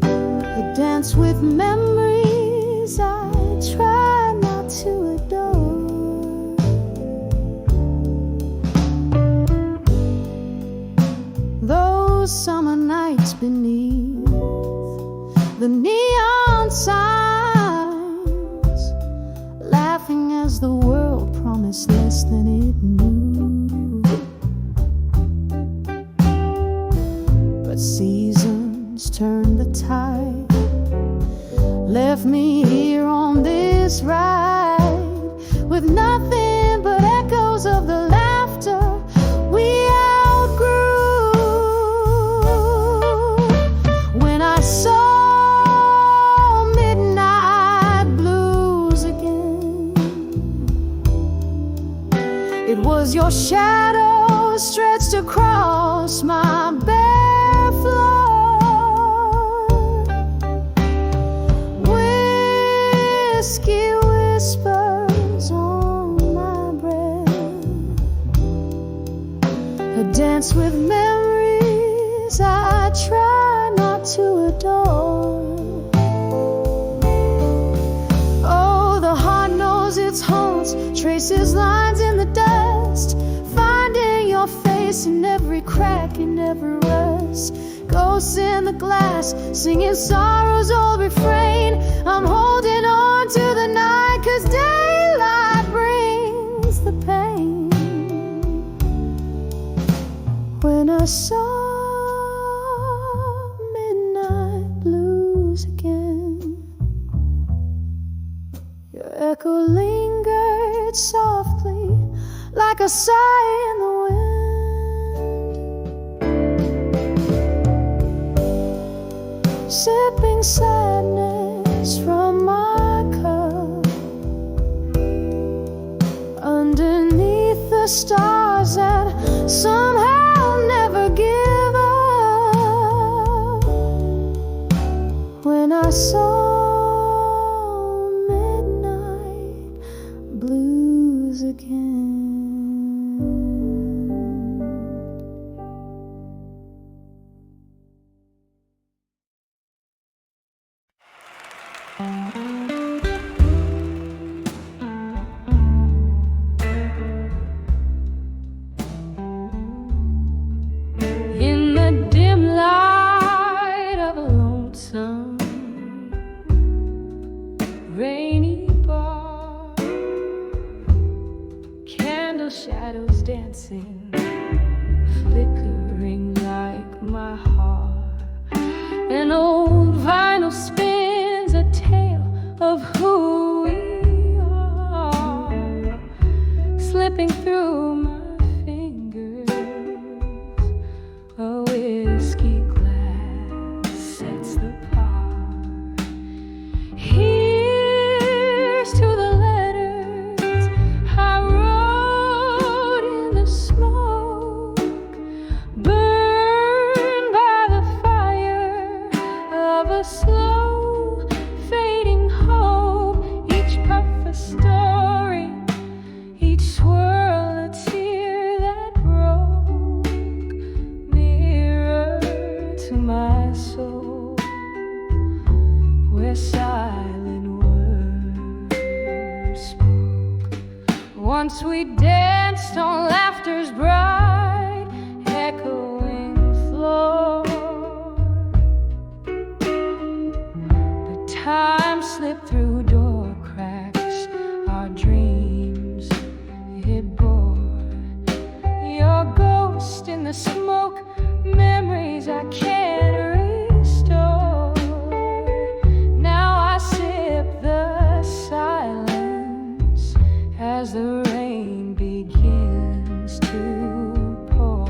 a dance with memories I try not to adore. Those summer nights beneath the neon signs, laughing as the world promised less than it knew. But seasons turned the tide, left me here on this ride with nothing but echoes of the laughter we outgrew. When I saw midnight blues again, it was your shadow stretched across my bare floor. Whiskey whispers on my breath, a dance with memories I try not to adore. Oh, the heart knows its haunts, traces lines in the dust, finding your face in every crack, in every rust. Ghosts in the glass, singing sorrow's old refrain. I'm holding on to the night, 'cause daylight brings the pain. When I saw midnight blues again, your echo lingered softly like a sigh in the wind. Sipping sadness from my cup underneath the stars that somehow never give up. When I saw midnight blues again. In the dim light of a lonesome rainy bar, little shadows dancing, flickering like my heart. An old vinyl spins a tale of who we are, slipping through my fingers. A whiskey glass sets the par. Here's to the letters I wrote in the smoke, burned by the fire of a slow fading hope. Each puff a story, each swirl a tear that broke, nearer to my soul, where silent words spoke. Once we danced on laughter's bright echoing floor, but time slipped through door cracks, our dreams it bore. Your ghost in the smoke, memories I can't restore. Now I sip the silence as the rain begins to pour.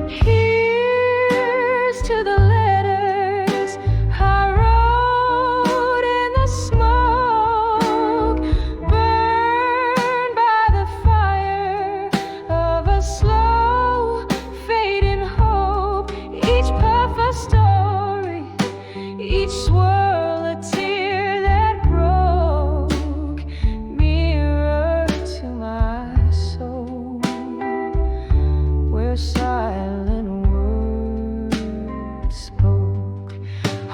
Here's to the letters I wrote in the smoke, burned by the fire of a slow fading hope. Each puff a story, each swirl a tear that broke, mirror to my soul, where silent words spoke.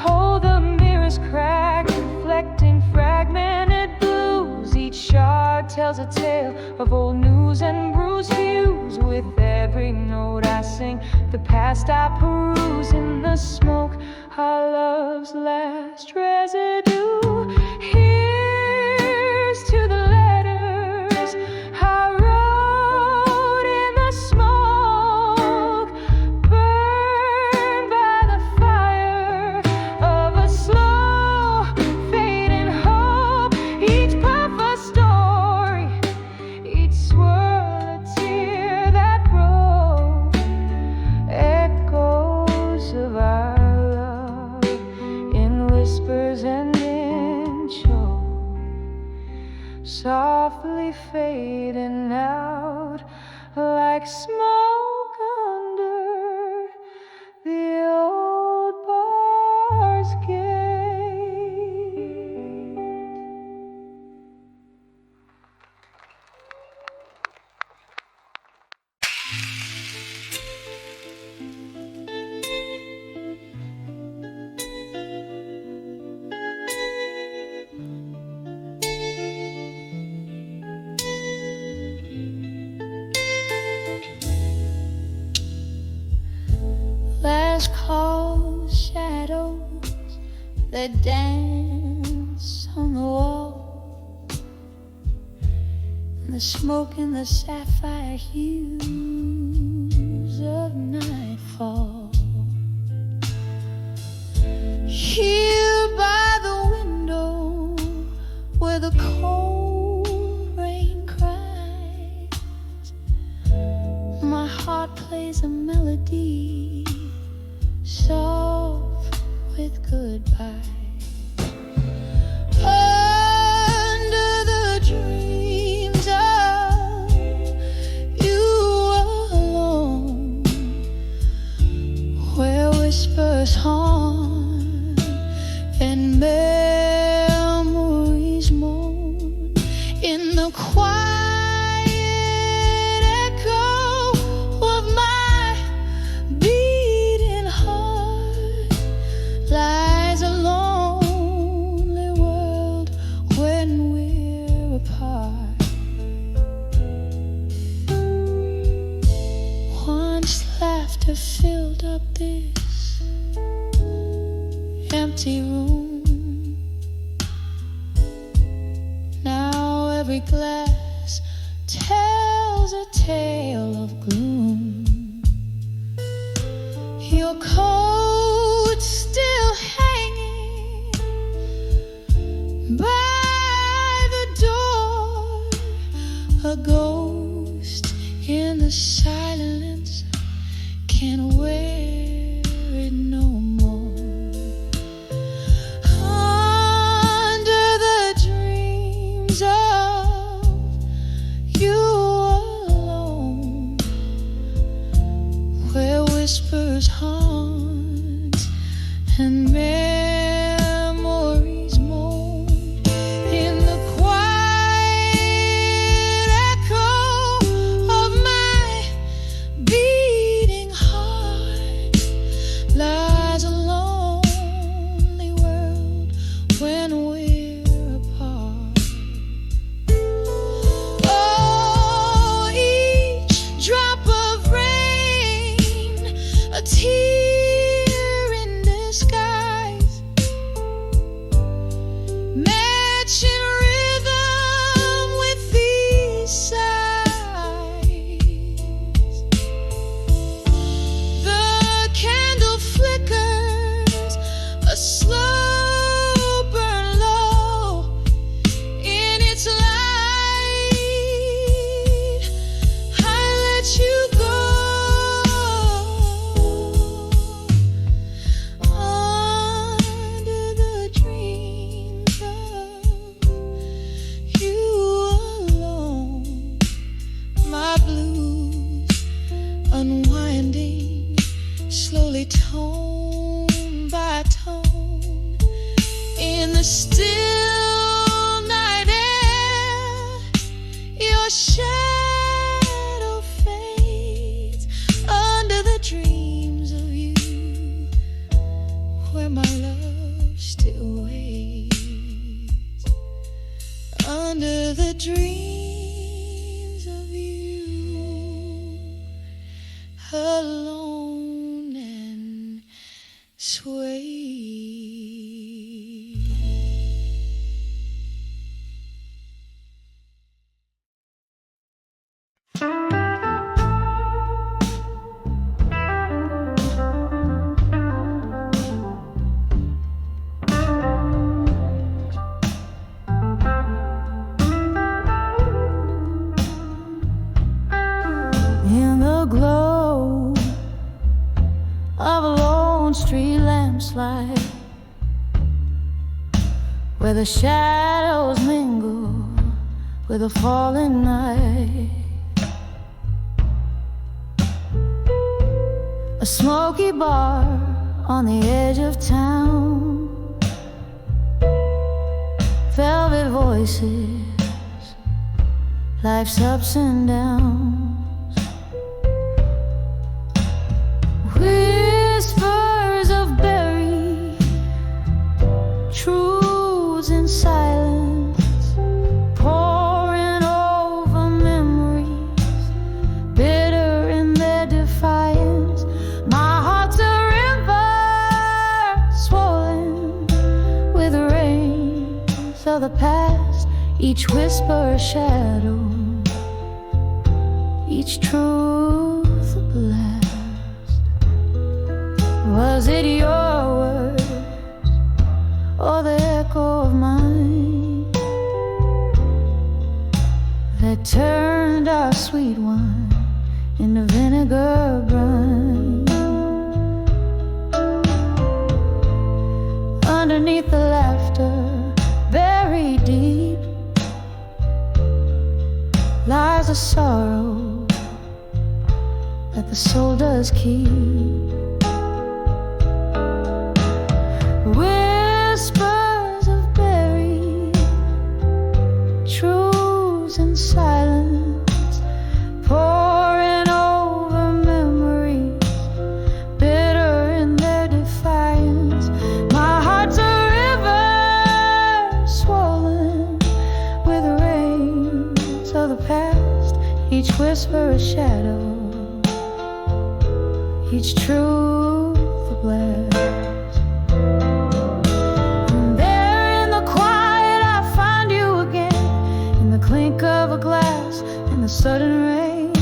Oh, the mirrors cracked, reflecting fragmented blues. Each shard tells a tale of old news and bruised views. With every note I sing, the past I peruse in the smoke, our love's last residue. Here's to the letters I wrote in the smoke, burned by the fire of a slow fading hope. Each puff a story, each swirl a tear that broke, echoes of our love in whispers and in choke, softly fading out like smoke under the old bar's gate. Last call, shadows that dance on the wall, and the smoke and the sapphire hues of nightfall. Here by the window where the cold rain cries, my heart plays a melody soft with goodbye. Under the dreams of you alone, where whispers haunt and memories moan in the quiet echo of my beating heart, lies a lonely world when we're apart. Once laughter filled up this empty room, now every glass tells tale of gloom. Your coat still hanging by the door, a ghost in the silence can't wear it no more. Under the dreams of you alone, where whispers haunt and memories moan, in the quiet echo of my beating heart lies a lonely world when we're apart. Oh, each drop of rain, a tear in disguise, matching rhythm with these sighs. The candle flickers, a slow burn low. In its light, I let you go. Under the dreams of you alone, my blues unwinding slowly, tone by tone, in the still night air. Your shadow fades under the dreams of you, where my love still waits. Under the dreams of you, alone and sway. In the glow of a lone street lampslight, where the shadows mingle with the falling night, a smoky bar on the edge of town, velvet voices, life's ups and downs. Whispers of buried truths in silence, pouring over memories, bitter in their defiance. My heart's a river swollen with rains of the past, each whisper a shadow, each truth a blast. Was it your words or the echo of mine that turned our sweet wine into vinegar brine? Underneath the laughter, buried deep, lies a sorrow that the soul does keep. Whispers of buried truths in silence, pouring over memories, bitter in their defiance. My heart's a river swollen with rains of the past, each whisper a shadow, each truth a blast. Clink of a glass in the sudden rain,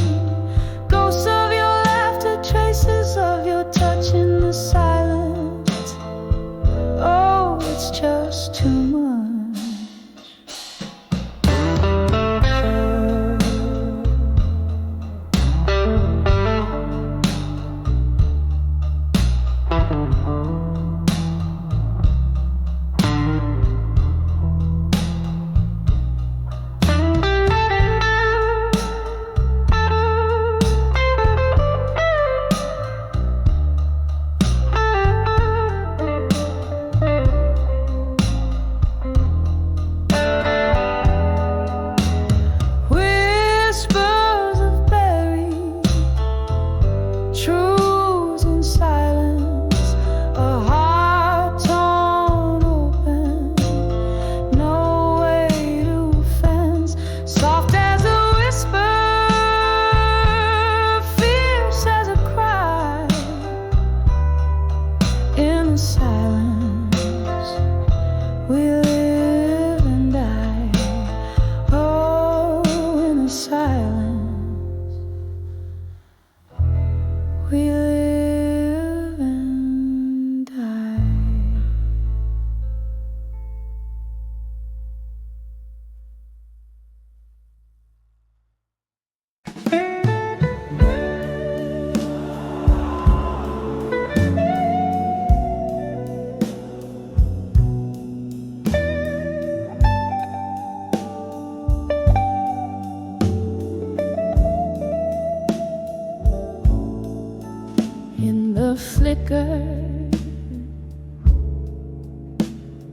flicker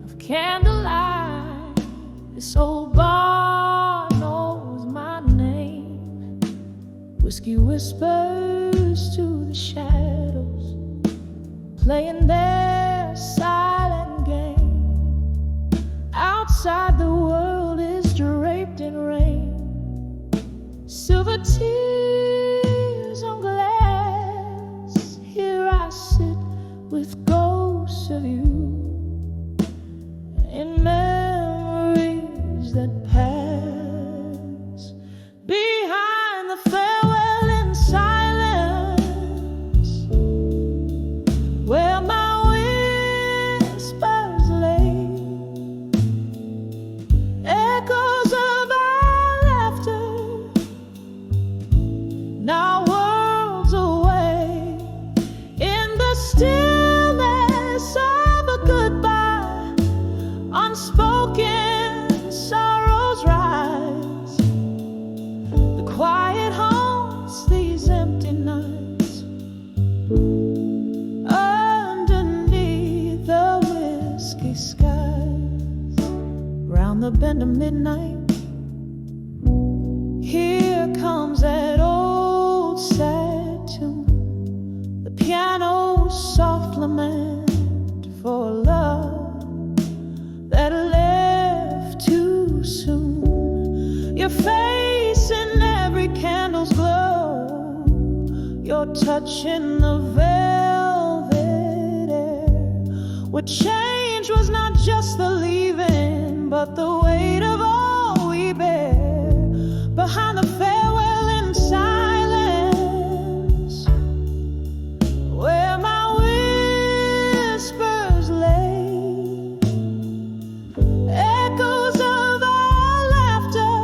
of candlelight. This old bar knows my name. Whiskey whispers to the shadows, playing their silent game. Outside the world is draped in rain. Silver tears on glass. Here I sit with ghosts of you in memories that pass. Behind the farewell in silence, where my whispers lay, echoes of our laughter, now worlds away. In the stillness of a goodbye, unspoken sorrows rise. The quiet haunts these empty nights, underneath the whiskey skies. Round the bend of midnight, here comes that old sad tune, the piano's soft lament for love that left too soon. Your face in every candle's glow, your touch in the velvet air. What changed was not just the leaving, but the weight of all we bear. Behind the farewell in silence, where my whispers lay, echoes of our laughter,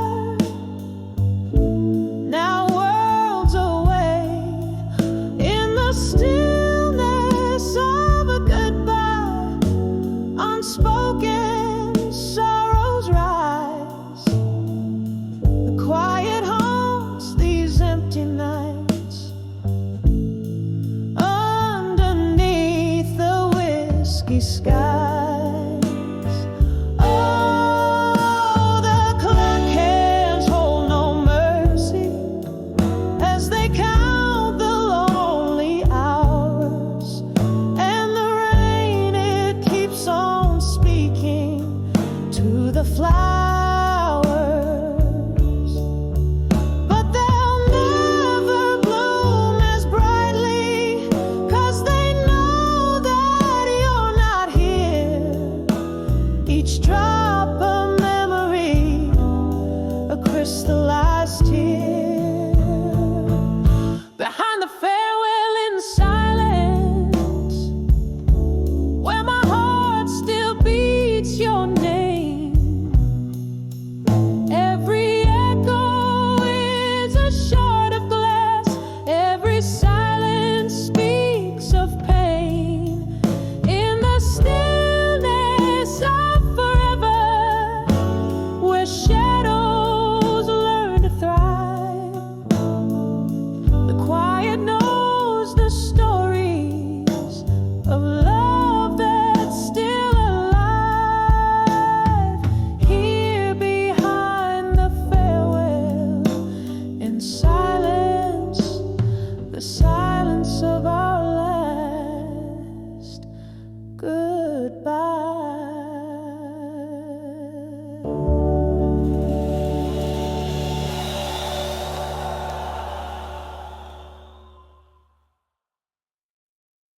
now worlds away. In the stillness of a goodbye, unspoken sorrows rise. The quiet haunts these empty nights, underneath the whiskey skies. Oh, the clock hands hold no mercy as they count the lonely hours, and the rain, it keeps on speaking to the flowers.